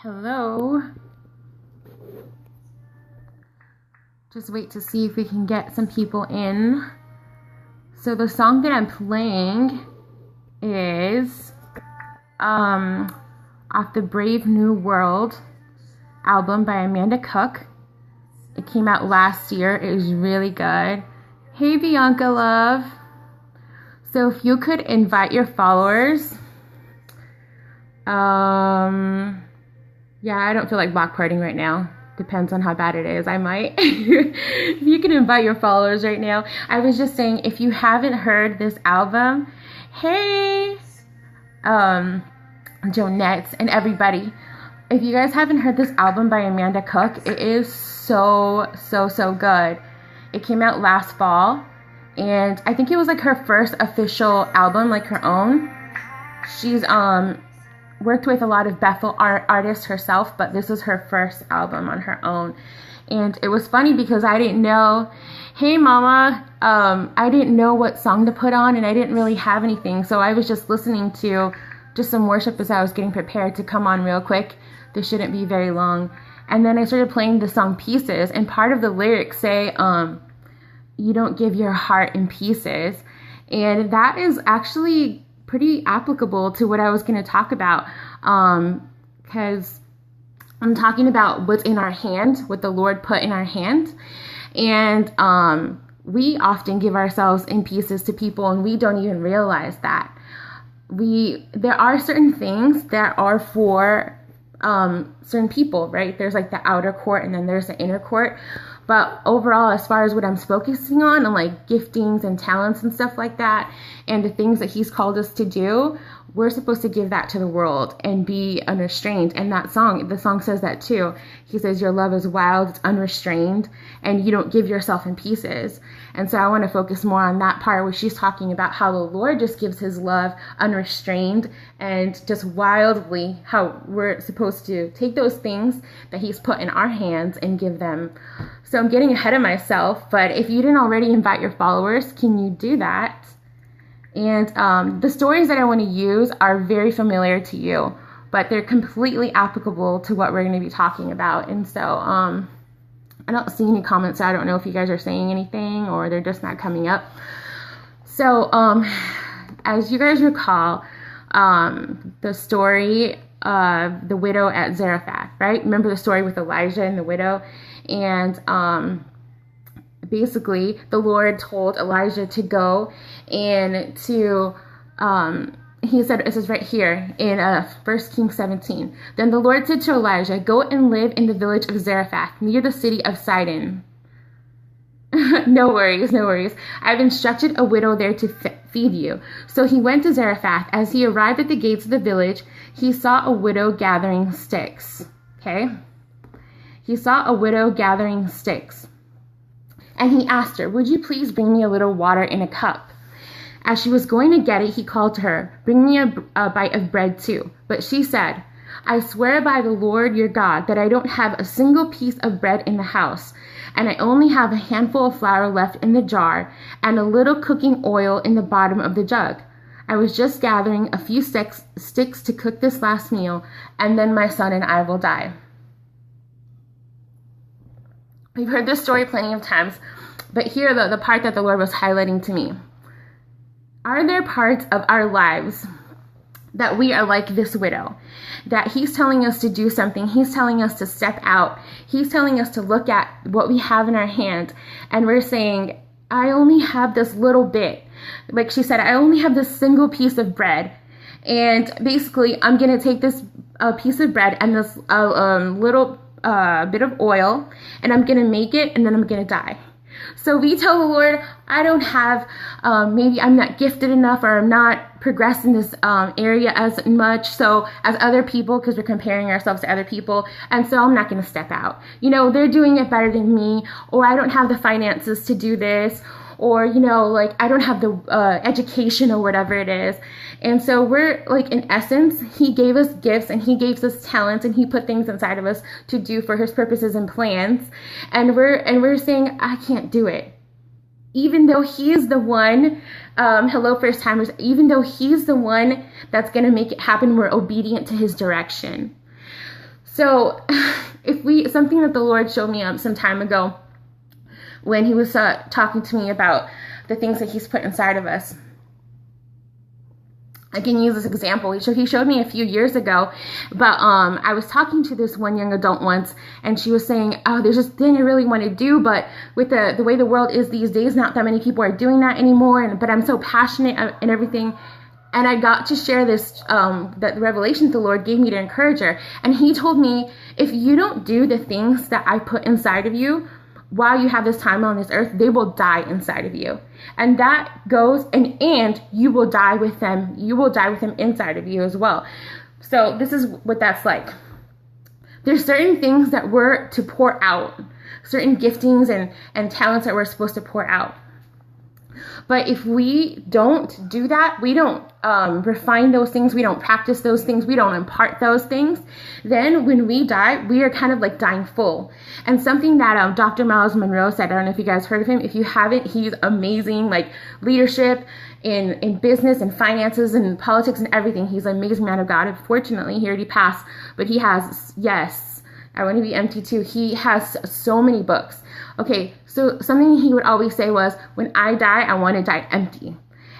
Hello. Just wait to see if we can get some people in. So the song that I'm playing is off the Brave New World album by Amanda Cook. It came out last year. It was really good. Hey Bianca love. So if you could invite your followers. Yeah, I don't feel like block partying right now. Depends on how bad it is. I might. If you can invite your followers right now. I was just saying, if you haven't heard this album, hey, Jonette and everybody, if you guys haven't heard this album by Amanda Cook, it is so good. It came out last fall, and I think it was like her first official album, like her own. She's worked with a lot of Bethel artists herself, but this is her first album on her own. And it was funny because I didn't know, hey mama, I didn't know what song to put on, and I didn't really have anything, so I was just listening to just some worship as I was getting prepared to come on real quick. This shouldn't be very long. And then I started playing the song Pieces, and part of the lyrics say, you don't give your heart in pieces. And that is actually pretty applicable to what I was going to talk about, because I'm talking about what's in our hand, what the Lord put in our hand. And we often give ourselves in pieces to people, and we don't even realize that. There are certain things that are for certain people, right? There's like the outer court, and then there's the inner court. But overall, as far as what I'm focusing on, and like giftings and talents and stuff like that, and the things that he's called us to do, we're supposed to give that to the world and be unrestrained. And the song says that too. He says, your love is wild, it's unrestrained, and you don't give yourself in pieces. And so I want to focus more on that part where she's talking about how the Lord just gives his love unrestrained and just wildly, how we're supposed to take those things that he's put in our hands and give them. So I'm getting ahead of myself, but if you didn't already invite your followers, can you do that? And the stories that I want to use are very familiar to you, but they're completely applicable to what we're going to be talking about. And so I don't see any comments, so I don't know if you guys are saying anything or they're just not coming up. So as you guys recall, the story of the widow at Zarephath, right? Remember the story with Elijah and the widow? And basically the Lord told Elijah to go and to, he said, it says right here in 1 Kings 17, then the Lord said to Elijah, go and live in the village of Zarephath near the city of Sidon. No worries. I've instructed a widow there to feed you. So he went to Zarephath. As he arrived at the gates of the village, he saw a widow gathering sticks. Okay? He saw a widow gathering sticks. And he asked her, would you please bring me a little water in a cup? As she was going to get it, he called to her, bring me a bite of bread too. But she said, I swear by the Lord your God that I don't have a single piece of bread in the house, and I only have a handful of flour left in the jar and a little cooking oil in the bottom of the jug. I was just gathering a few sticks to cook this last meal, and then my son and I will die. We've heard this story plenty of times, but here the part that the Lord was highlighting to me. Are there parts of our lives that we are like this widow? That he's telling us to do something. He's telling us to step out. He's telling us to look at what we have in our hand. And we're saying, I only have this little bit. Like she said, I only have this single piece of bread. And basically, I'm going to take this piece of bread and this little bit of oil, and I'm going to make it, and then I'm going to die. So we tell the Lord, I don't have, maybe I'm not gifted enough, or I'm not progressed in this area as much so as other people, because we're comparing ourselves to other people, and so I'm not going to step out. You know, they're doing it better than me, or I don't have the finances to do this, or, you know, like I don't have the education or whatever it is. And so we're like, in essence, he gave us gifts and he gave us talents and he put things inside of us to do for his purposes and plans. And we're saying, I can't do it. Even though he's the one, hello first timers, even though he's the one that's going to make it happen, we're obedient to his direction. So something that the Lord showed me some time ago when he was talking to me about the things that he's put inside of us. I can use this example. He showed me a few years ago, but I was talking to this one young adult once, and she was saying, oh, there's this thing I really want to do, but with the way the world is these days, not that many people are doing that anymore, but I'm so passionate and everything. And I got to share this, that the revelation the Lord gave me to encourage her. And he told me, if you don't do the things that I put inside of you while you have this time on this earth, they will die inside of you. And that goes, and you will die with them. You will die with them inside of you as well. So this is what that's like. There's certain things that we're to pour out, certain giftings and talents that we're supposed to pour out. But if we don't do that, we don't refine those things, we don't practice those things, we don't impart those things, then when we die, we are kind of like dying full. And something that Dr. Miles Monroe said, I don't know if you guys heard of him. If you haven't, he's amazing, like leadership in business and finances and politics and everything. He's an amazing man of God. Unfortunately, he already passed, but he has, yes, I Want to Be Empty too. He has so many books. Okay, so something he would always say was, when I die, I want to die empty.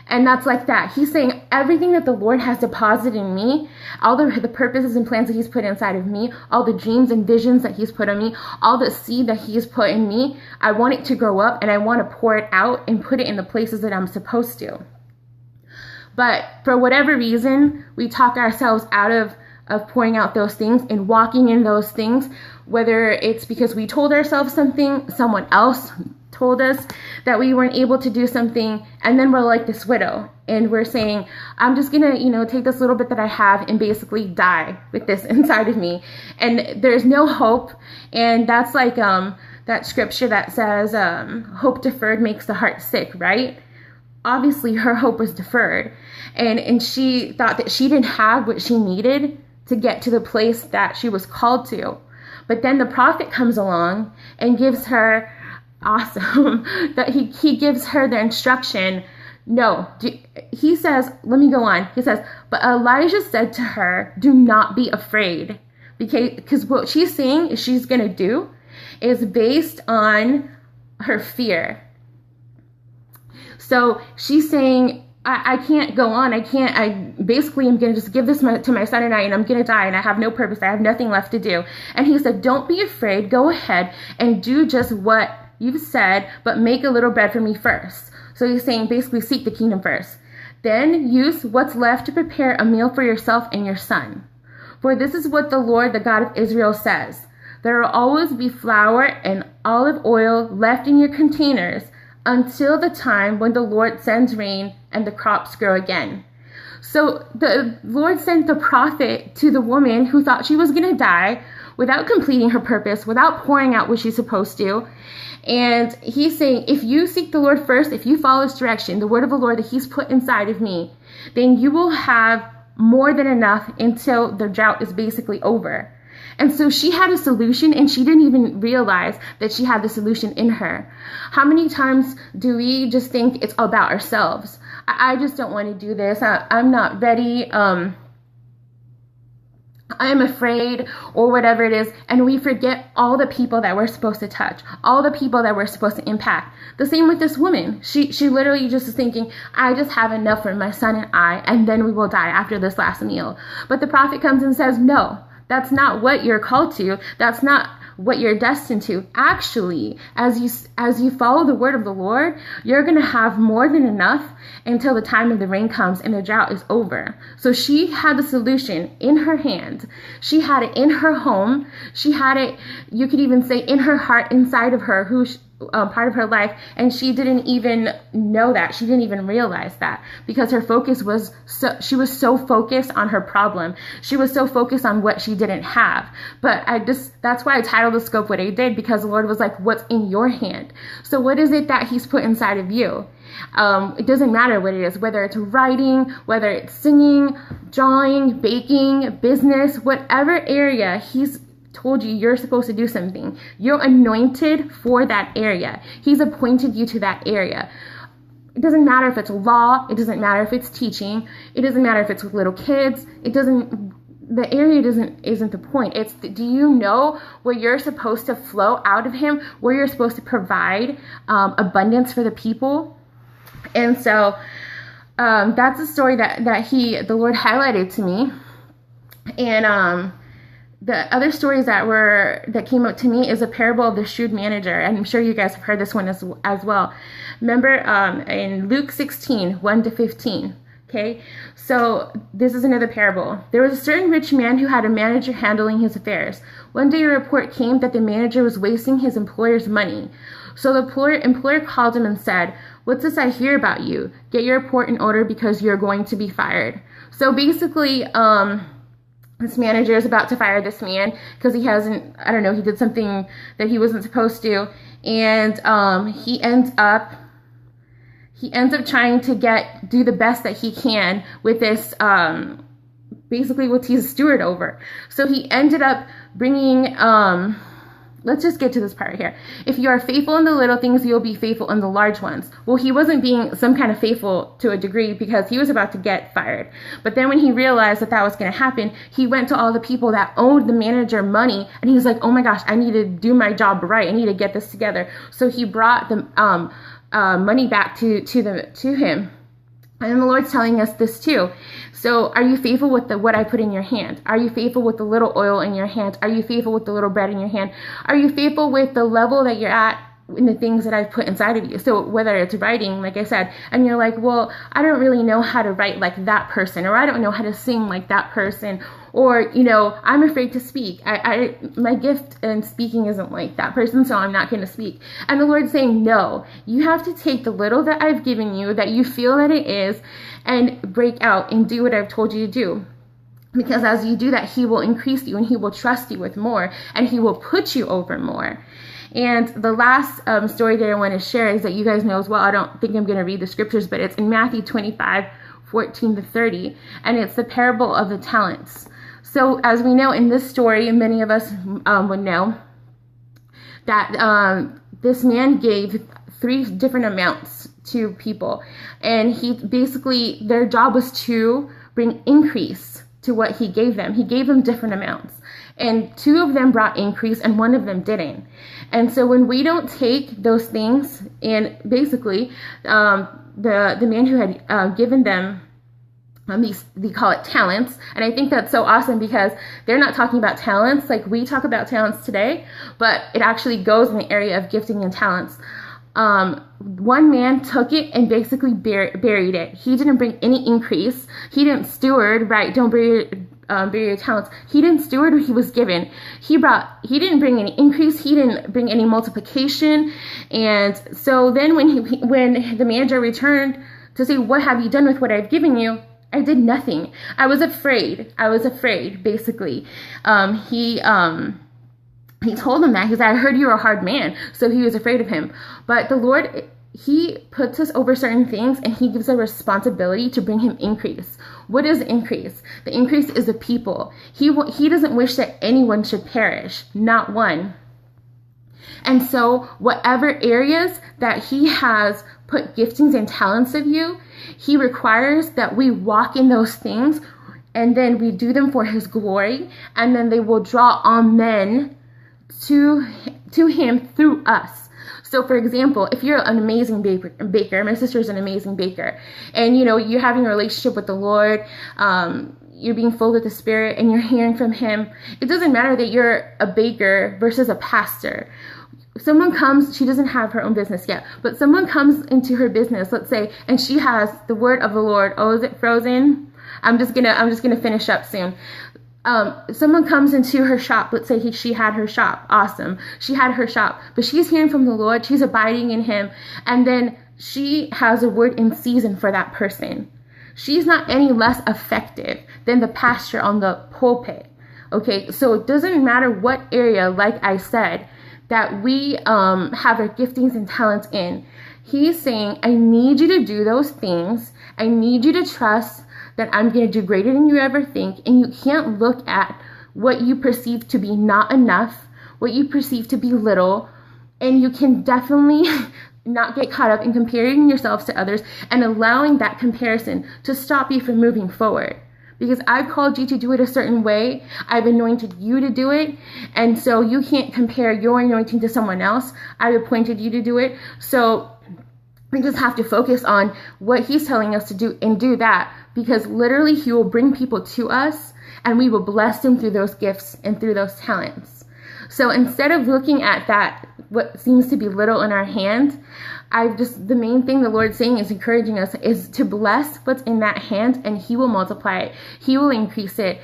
And that's like that. He's saying everything that the Lord has deposited in me, all the purposes and plans that he's put inside of me, all the dreams and visions that he's put in me, all the seed that he's put in me, I want it to grow up and I want to pour it out and put it in the places that I'm supposed to. But for whatever reason, we talk ourselves out of pouring out those things and walking in those things, whether it's because we told ourselves something, someone else told us that we weren't able to do something, and then we're like this widow, and we're saying, I'm just gonna, take this little bit that I have and basically die with this inside of me, and there's no hope. And that's like that scripture that says, hope deferred makes the heart sick, right? Obviously her hope was deferred, and she thought that she didn't have what she needed to get to the place that she was called to. But then the prophet comes along and gives her, awesome, that he gives her the instruction. No, he says, let me go on. He says, but Elijah said to her, do not be afraid. Because what she's saying she's going to do is based on her fear. So she's saying, I can't go on. I basically am going to just give this to my son and I'm going to die and I have no purpose. I have nothing left to do. And he said, don't be afraid. Go ahead and do just what you've said, but make a little bread for me first. So he's saying basically seek the kingdom first. Then use what's left to prepare a meal for yourself and your son. For this is what the Lord, the God of Israel says. There will always be flour and olive oil left in your containers until the time when the Lord sends rain and the crops grow again. So the Lord sent the prophet to the woman who thought she was going to die without completing her purpose, without pouring out what she's supposed to. And he's saying, if you seek the Lord first, if you follow his direction, the word of the Lord that he's put inside of me, then you will have more than enough until the drought is basically over. And so she had a solution, and she didn't even realize that she had the solution in her. How many times do we just think it's about ourselves? I just don't want to do this. I'm not ready. I'm afraid, or whatever it is. And we forget all the people that we're supposed to touch, all the people that we're supposed to impact. The same with this woman. She literally just is thinking, I just have enough for my son and I, and then we will die after this last meal. But the prophet comes and says, no. That's not what you're called to. That's not what you're destined to. Actually, as you follow the word of the Lord, you're going to have more than enough until the time of the rain comes and the drought is over. So she had the solution in her hand. She had it in her home. She had it, you could even say, in her heart, inside of her, part of her life, and she didn't even know that. She didn't even realize that, because her focus was she was so focused on her problem. She was so focused on what she didn't have. But that's why I titled the scope what I did, because the Lord was like, what's in your hand? So what is it that he's put inside of you? It doesn't matter what it is, whether it's writing, whether it's singing, drawing, baking, business, whatever area he's told you you're supposed to do something. You're anointed for that area. He's appointed you to that area. It doesn't matter if it's law. It doesn't matter if it's teaching. It doesn't matter if it's with little kids. It doesn't the area isn't the point. It's do you know where you're supposed to flow out of him, where you're supposed to provide abundance for the people? And so that's a story that the Lord highlighted to me. And the other stories that came up to me is a parable of the shrewd manager. And I'm sure you guys have heard this one as well. Remember in Luke 16, 1-15. Okay, so this is another parable. There was a certain rich man who had a manager handling his affairs. One day a report came that the manager was wasting his employer's money. So the employer called him and said, "What's this I hear about you? Get your report in order because you're going to be fired." So basically, this manager is about to fire this man because he did something that he wasn't supposed to. And he ends up trying to do the best that he can with this, basically what he's a steward over. So he ended up bringing, let's just get to this part here. If you are faithful in the little things, you'll be faithful in the large ones. Well, he wasn't being some kind of faithful to a degree because he was about to get fired. But then when he realized that was going to happen, he went to all the people that owed the manager money, and he's like, oh my gosh, I need to do my job right. I need to get this together. So he brought the money back to him. And the Lord's telling us this too. So are you faithful with what I put in your hand? Are you faithful with the little oil in your hand? Are you faithful with the little bread in your hand? Are you faithful with the level that you're at in the things that I've put inside of you? So whether it's writing, like I said, and you're like, well, I don't really know how to write like that person, or I don't know how to sing like that person, or, I'm afraid to speak. My gift in speaking isn't like that person, so I'm not going to speak. And the Lord's saying, no, you have to take the little that I've given you, that you feel that it is, and break out and do what I've told you to do. Because as you do that, he will increase you, and he will trust you with more, and he will put you over more. And the last story that I want to share is that you guys know as well. I don't think I'm going to read the scriptures, but it's in Matthew 25:14-30, and it's the parable of the talents. So as we know in this story, and many of us would know, that this man gave 3 different amounts to people. And their job was to bring increase to what he gave them. He gave them different amounts. And 2 of them brought increase and 1 of them didn't. And so when we don't take those things, and basically the man who had given them they call it talents. And I think that's so awesome because they're not talking about talents like we talk about talents today, but it actually goes in the area of gifting and talents. One man took it and basically buried it. He didn't bring any increase. He didn't steward, right? Don't bury your talents. He didn't steward what he was given. He didn't bring any increase. He didn't bring any multiplication. And so then when the manager returned to say, what have you done with what I've given you? I did nothing. I was afraid, basically. He told him that. He said, I heard you were a hard man. So he was afraid of him. But the Lord, he puts us over certain things, and he gives a responsibility to bring him increase. What is increase? The increase is the people. He doesn't wish that anyone should perish, not one. And so whatever areas that he has put giftings and talents of you, he requires that we walk in those things, and then we do them for his glory, and then they will draw all men to him through us. So for example, if you're an amazing baker, my sister's an amazing baker, and you're having a relationship with the Lord, you're being filled with the Spirit, and you're hearing from him, it doesn't matter that you're a baker versus a pastor. Someone comes, she doesn't have her own business yet, but someone comes into her business, let's say, and she has the word of the Lord. Oh, is it frozen? I'm just gonna finish up soon. Someone comes into her shop. Let's say she had her shop. Awesome. She had her shop, but she's hearing from the Lord. She's abiding in him. And then she has a word in season for that person. She's not any less effective than the pastor on the pulpit. Okay. So it doesn't matter what area, like I said, that we have our giftings and talents in. He's saying, I need you to do those things. I need you to trust that I'm going to do greater than you ever think. And you can't look at what you perceive to be not enough, what you perceive to be little. And you can definitely not get caught up in comparing yourselves to others and allowing that comparison to stop you from moving forward. because I've called you to do it a certain way. I've anointed you to do it. And so you can't compare your anointing to someone else. I've appointed you to do it. So we just have to focus on what he's telling us to do and do that, because literally he will bring people to us and we will bless them through those gifts and through those talents. So instead of looking at that, what seems to be little in our hand, the main thing the Lord's saying is encouraging us is to bless what's in that hand, and he will multiply it. He will increase it.